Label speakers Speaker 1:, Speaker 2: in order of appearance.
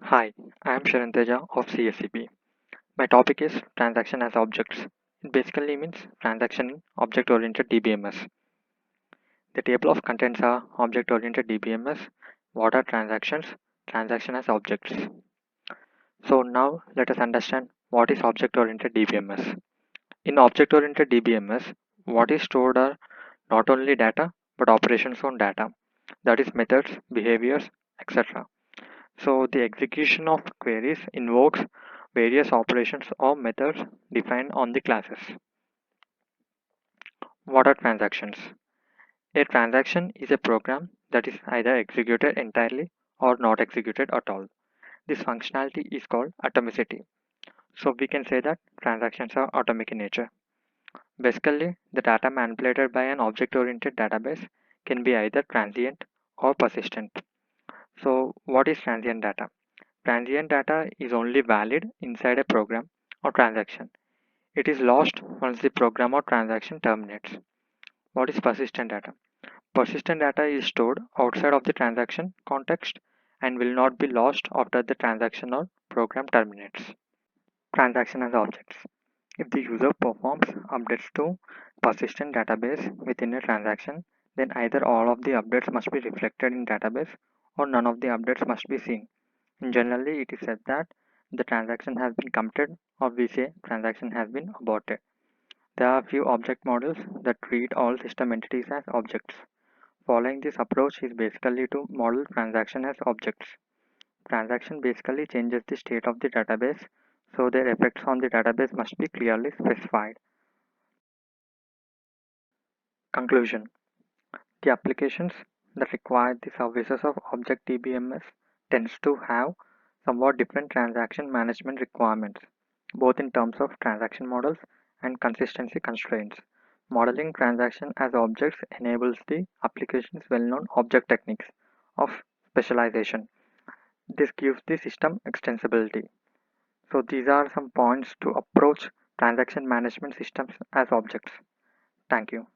Speaker 1: Hi, I am Sharanteja of CSCP. My topic is transaction as objects. It basically means transaction object oriented DBMS. The table of contents are object oriented DBMS. What are transactions? Transaction as objects. So now let us understand what is object oriented DBMS. In object oriented DBMS, what is stored are not only data but operations on data. That is methods, behaviors, etc. So the execution of queries invokes various operations or methods defined on the classes. What are transactions? A transaction is a program that is either executed entirely or not executed at all. This functionality is called atomicity. So we can say that transactions are atomic in nature. Basically, the data manipulated by an object-oriented database can be either transient or persistent. So what is transient data? Transient data is only valid inside a program or transaction. It is lost once the program or transaction terminates. What is persistent data? Persistent data is stored outside of the transaction context and will not be lost after the transaction or program terminates. Transaction as objects. If the user performs updates to persistent database within a transaction, then either all of the updates must be reflected in database or none of the updates must be seen. Generally, it is said that the transaction has been committed or we say transaction has been aborted. There are few object models that treat all system entities as objects. Following this approach is basically to model transaction as objects. Transaction basically changes the state of the database, so their effects on the database must be clearly specified. Conclusion. The applications that require the services of Object DBMS tends to have somewhat different transaction management requirements, both in terms of transaction models and consistency constraints. Modeling transaction as objects enables the application's well-known object techniques of specialization. This gives the system extensibility. So these are some points to approach transaction management systems as objects. Thank you.